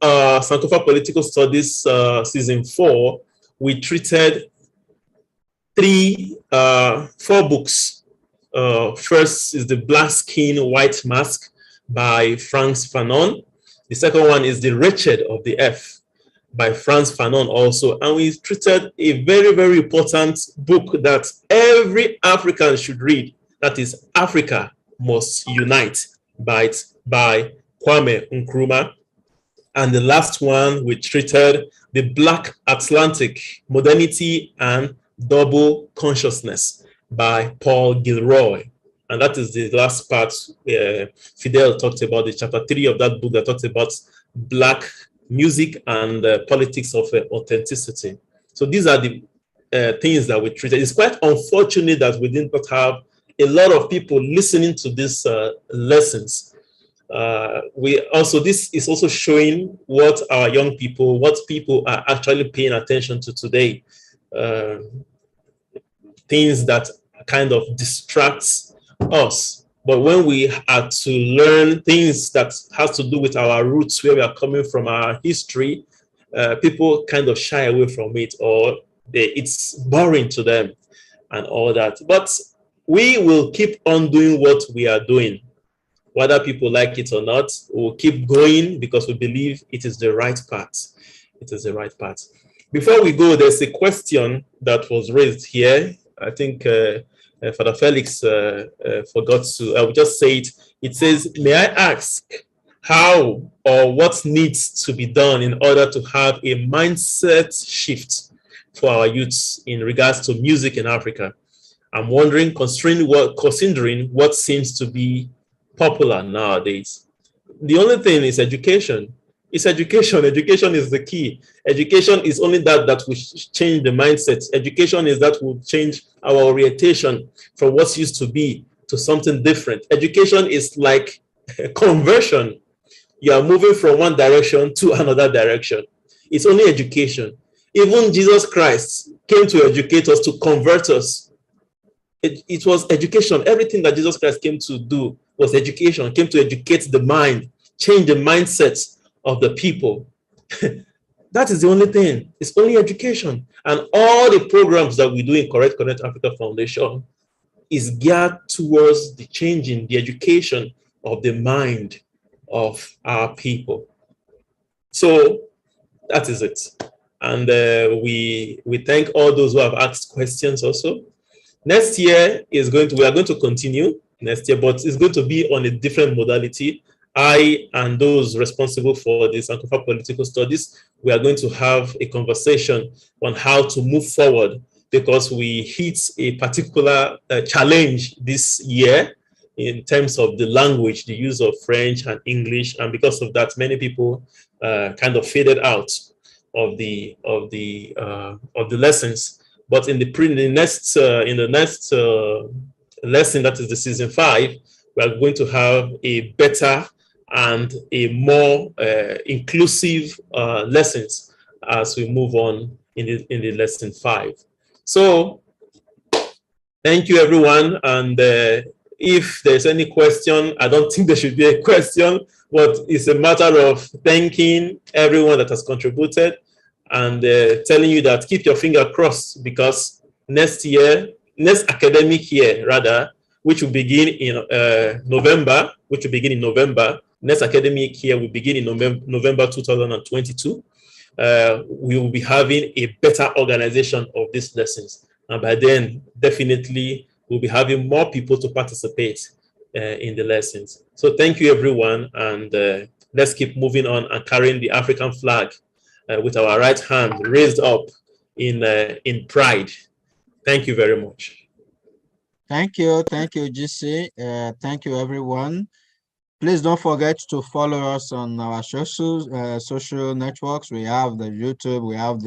Sankofa Political Studies Season 4, we treated 4 books. First is The Black Skin, White Mask by Frantz Fanon. The second one is The Wretched of the Earth by Frantz Fanon also. And we treated a very, very important book that every African should read. That is Africa Must Unite by Kwame Nkrumah. And the last one, we treated The Black Atlantic, Modernity and Double Consciousness by Paul Gilroy. And that is the last part. Fidel talked about the chapter 3 of that book that talks about Black music and politics of authenticity. So these are the things that we treated. It's quite unfortunate that we did not have a lot of people listening to these lessons. This is also showing what our young people, what people are actually paying attention to today. Things that kind of distracts us. But when we are to learn things that has to do with our roots, where we are coming from, our history, people kind of shy away from it, or it's boring to them and all that. But we will keep on doing what we are doing. Whether people like it or not, we'll keep going because we believe it is the right path. It is the right path. Before we go, there's a question that was raised here. I think Father Felix forgot to, I will just say it. It says, may I ask how or what needs to be done in order to have a mindset shift for our youths in regards to music in Africa? I'm wondering, considering what seems to be popular nowadays. The only thing is education. It's education. Education is the key. Education is only that will change the mindset. Education is that will change our orientation from what used to be to something different. Education is like a conversion. you are moving from one direction to another direction. It's only education. Even Jesus Christ came to educate us, to convert us. It was education. Everything that Jesus Christ came to do was education, came to educate the mind, change the mindset of the people. That is the only thing. It's only education. And all the programs that we do in Correct Connect Africa Foundation is geared towards the changing, the education of the mind of our people. So that is it. And we thank all those who have asked questions also. Next year we are going to continue next year, but it's going to be on a different modality. I and those responsible for the Sankofa Political Studies, we are going to have a conversation on how to move forward, because we hit a particular challenge this year in terms of the language, the use of French and English, and because of that, many people kind of faded out of the lessons. But in the next lesson, that is the season 5, we are going to have a better and a more inclusive lessons as we move on in the lesson 5. So thank you, everyone. And if there's any question, I don't think there should be a question, but it's a matter of thanking everyone that has contributed and telling you that keep your finger crossed, because next academic year, rather, which will begin in November, next academic year will begin in November 2022. We will be having a better organization of these lessons. And by then, definitely, we'll be having more people to participate in the lessons. So thank you, everyone. And let's keep moving on and carrying the African flag with our right hand raised up in pride. Thank you very much. Thank you, GC. Thank you, everyone. Please don't forget to follow us on our social networks. We have the YouTube, we have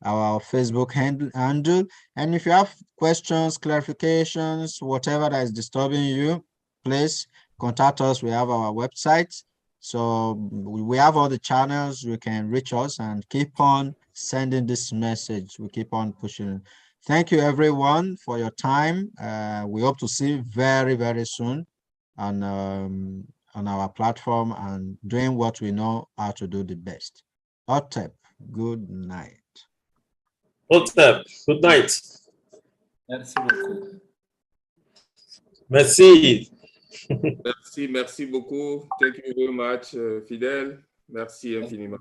our Facebook handle. And if you have questions, clarifications, whatever that is disturbing you, please contact us. We have our website. So we have all the channels. You can reach us and keep on sending this message. We keep on pushing. Thank you, everyone, for your time. We hope to see you very, very soon on our platform and doing what we know how to do the best. Otep, good night. Otep, good night. Merci beaucoup. Merci. Merci beaucoup. Thank you very much, Fidel. Merci infiniment.